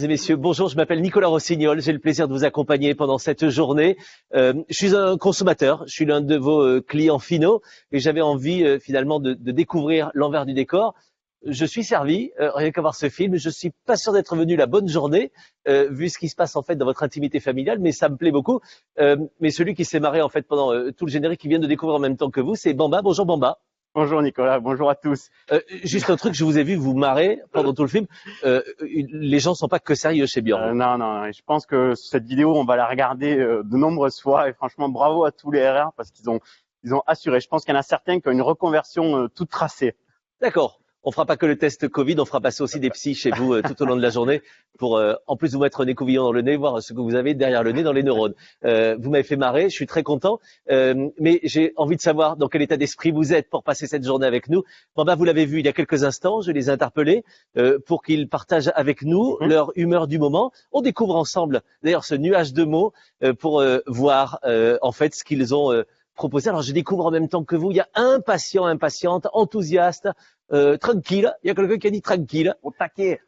Mesdames et messieurs, bonjour, je m'appelle Nicolas Rossignol, j'ai le plaisir de vous accompagner pendant cette journée. Je suis un consommateur, je suis l'un de vos clients finaux et j'avais envie finalement de découvrir l'envers du décor. Je suis servi, rien qu'à voir ce film, je suis pas sûr d'être venu la bonne journée, vu ce qui se passe en fait dans votre intimité familiale, mais ça me plaît beaucoup. Mais celui qui s'est marré en fait pendant tout le générique, qui vient de découvrir en même temps que vous, c'est Bamba. Bonjour Bamba. Bonjour Nicolas, bonjour à tous. Juste un truc, je vous ai vu vous marrer pendant tout le film. Les gens sont pas que sérieux chez Björn. Non, je pense que cette vidéo, on va la regarder de nombreuses fois et franchement, bravo à tous les RR parce qu'ils ont assuré. Je pense qu'il y en a certains qui ont une reconversion toute tracée. D'accord. On fera pas que le test Covid, on fera passer aussi des psys chez vous tout au long de la journée pour, en plus de vous mettre un écouvillon dans le nez, voir ce que vous avez derrière le nez dans les neurones. Vous m'avez fait marrer, je suis très content, mais j'ai envie de savoir dans quel état d'esprit vous êtes pour passer cette journée avec nous. Bamba, vous l'avez vu il y a quelques instants, je les ai interpellés pour qu'ils partagent avec nous leur humeur du moment. On découvre ensemble d'ailleurs ce nuage de mots pour voir en fait ce qu'ils ont proposé. Alors je découvre en même temps que vous, il y a impatient, impatiente, enthousiaste, tranquille. Il y a quelqu'un qui a dit tranquille. Au taquet.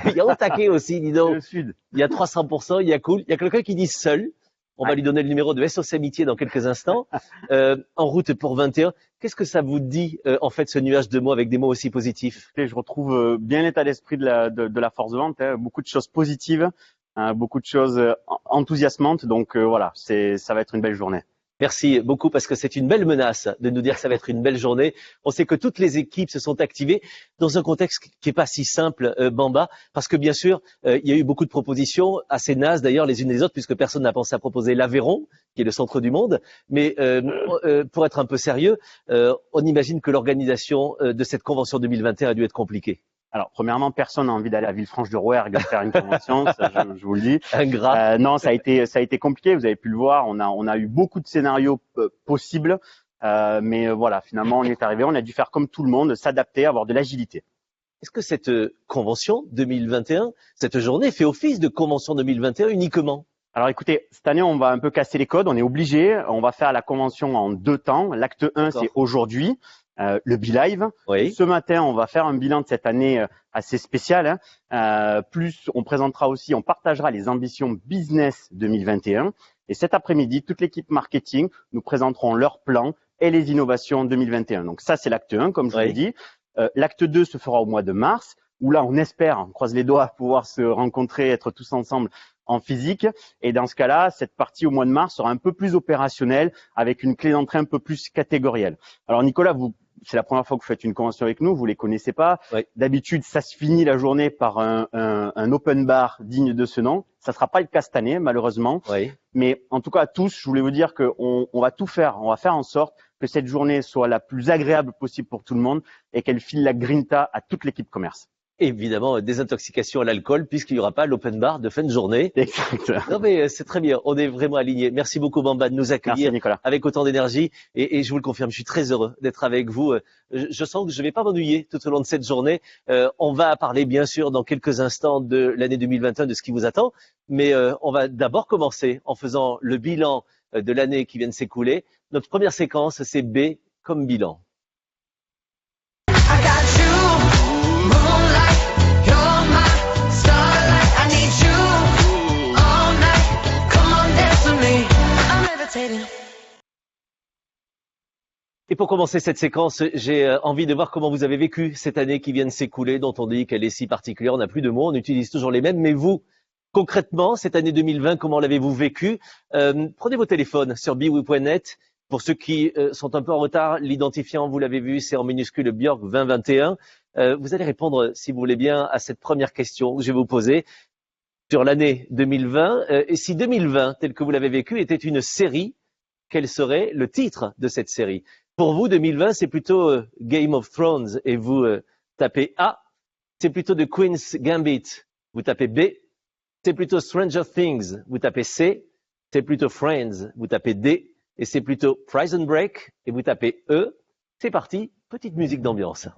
Il y a au taquet aussi, dis donc. Le sud. Il y a 300%, il y a cool. Il y a quelqu'un qui dit seul. On va lui donner le numéro de SOS Amitié dans quelques instants. En route pour 21. Qu'est-ce que ça vous dit, en fait, ce nuage de mots avec des mots aussi positifs? Je retrouve bien l'état d'esprit de la force de vente, hein. Beaucoup de choses positives, beaucoup de choses enthousiasmantes. Donc voilà, ça va être une belle journée. Merci beaucoup parce que c'est une belle menace de nous dire que ça va être une belle journée. On sait que toutes les équipes se sont activées dans un contexte qui est pas si simple, Bamba, parce que bien sûr, il y a eu beaucoup de propositions assez nazes d'ailleurs les unes les autres puisque personne n'a pensé à proposer l'Aveyron, qui est le centre du monde. Mais pour être un peu sérieux, on imagine que l'organisation de cette convention 2021 a dû être compliquée. Alors, premièrement, personne n'a envie d'aller à Villefranche-de-Rouergue faire une convention, ça, je vous le dis. Ingrat. Non, ça a été compliqué. Vous avez pu le voir. On a eu beaucoup de scénarios possibles, mais voilà, finalement, on y est arrivé. On a dû faire comme tout le monde, s'adapter, avoir de l'agilité. Est-ce que cette convention 2021, cette journée fait office de convention 2021 uniquement? Alors écoutez, cette année, on va un peu casser les codes. On est obligé. On va faire la convention en 2 temps. L'acte 1, c'est aujourd'hui. Le BeLive. Oui. Ce matin, on va faire un bilan de cette année assez spécial. Plus, on présentera aussi, on partagera les ambitions business 2021. Et cet après-midi, toute l'équipe marketing nous présenteront leur plan et les innovations 2021. Donc ça, c'est l'acte 1, comme je vous l'ai dit. L'acte 2 se fera au mois de mars, où là, on espère, on croise les doigts, pouvoir se rencontrer, être tous ensemble en physique. Et dans ce cas-là, cette partie au mois de mars sera un peu plus opérationnelle, avec une clé d'entrée un peu plus catégorielle. Alors Nicolas, c'est la première fois que vous faites une convention avec nous, vous les connaissez pas. Oui. D'habitude, ça se finit la journée par un open bar digne de ce nom. Ça sera pas le cas cette année, malheureusement. Oui. Mais en tout cas, à tous, je voulais vous dire qu'on va tout faire. On va faire en sorte que cette journée soit la plus agréable possible pour tout le monde et qu'elle file la grinta à toute l'équipe commerce. Évidemment, désintoxication à l'alcool, puisqu'il n'y aura pas l'open bar de fin de journée. Exact. Non mais c'est très bien, on est vraiment alignés. Merci beaucoup Bamba de nous accueillir avec autant d'énergie et je vous le confirme, je suis très heureux d'être avec vous. Je sens que je ne vais pas m'ennuyer tout au long de cette journée. On va parler bien sûr dans quelques instants de l'année 2021, de ce qui vous attend, mais on va d'abord commencer en faisant le bilan de l'année qui vient de s'écouler. Notre première séquence, c'est B comme bilan. Et pour commencer cette séquence, j'ai envie de voir comment vous avez vécu cette année qui vient de s'écouler, dont on dit qu'elle est si particulière. On n'a plus de mots, on utilise toujours les mêmes. Mais vous, concrètement, cette année 2020, comment l'avez-vous vécu? Prenez vos téléphones sur biwi.net. Pour ceux qui sont un peu en retard, l'identifiant, vous l'avez vu, c'est en minuscule Björk 2021. Vous allez répondre, si vous voulez bien, à cette première question que je vais vous poser sur l'année 2020. Et si 2020, tel que vous l'avez vécu, était une série, quel serait le titre de cette série? Pour vous, 2020, c'est plutôt Game of Thrones et vous tapez A. C'est plutôt The Queen's Gambit, vous tapez B. C'est plutôt Stranger Things, vous tapez C. C'est plutôt Friends, vous tapez D. Et c'est plutôt Prison Break et vous tapez E. C'est parti, petite musique d'ambiance.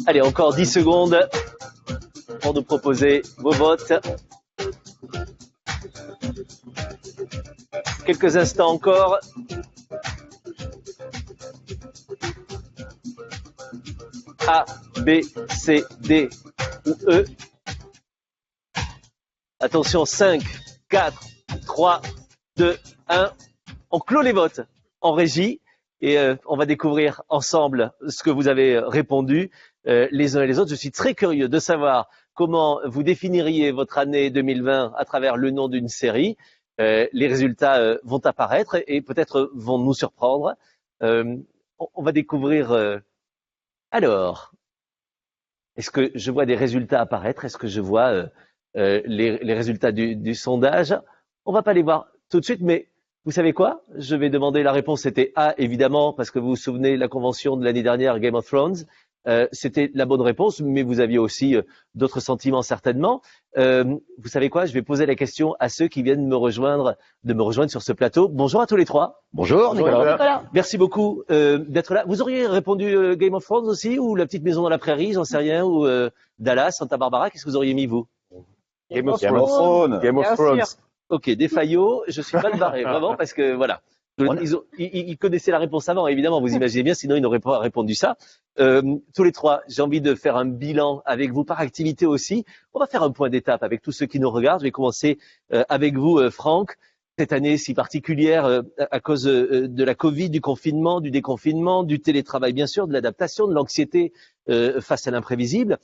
Allez, encore 10 secondes pour nous proposer vos votes. Quelques instants encore. A, B, C, D ou E. Attention, 5, 4, 3, 2, 1. On clôt les votes en régie et on va découvrir ensemble ce que vous avez répondu les uns et les autres. Je suis très curieux de savoir comment vous définiriez votre année 2020 à travers le nom d'une série. Les résultats vont apparaître et peut-être vont nous surprendre. On va découvrir... Alors, est-ce que je vois des résultats apparaître? Est-ce que je vois les résultats du sondage? On va pas les voir tout de suite, mais vous savez quoi? Je vais demander la réponse. C'était A, évidemment, parce que vous vous souvenez la convention de l'année dernière, Game of Thrones. C'était la bonne réponse, mais vous aviez aussi d'autres sentiments certainement. Vous savez quoi? Je vais poser la question à ceux qui viennent de me rejoindre sur ce plateau. Bonjour à tous les trois. Bonjour, Nicolas. Merci beaucoup d'être là. Vous auriez répondu Game of Thrones aussi, ou La Petite Maison dans la Prairie, j'en sais rien, ou Dallas, Santa Barbara. Qu'est-ce que vous auriez mis vous? Game of Thrones. Ok, des faillots, je suis mal barré, vraiment, parce que voilà. Ils connaissaient la réponse avant, évidemment, vous imaginez bien, sinon ils n'auraient pas répondu ça. Tous les trois, j'ai envie de faire un bilan avec vous par activité aussi. On va faire un point d'étape avec tous ceux qui nous regardent. Je vais commencer avec vous, Franck. Cette année si particulière à cause de la Covid, du confinement, du déconfinement, du télétravail bien sûr, de l'adaptation, de l'anxiété face à l'imprévisible.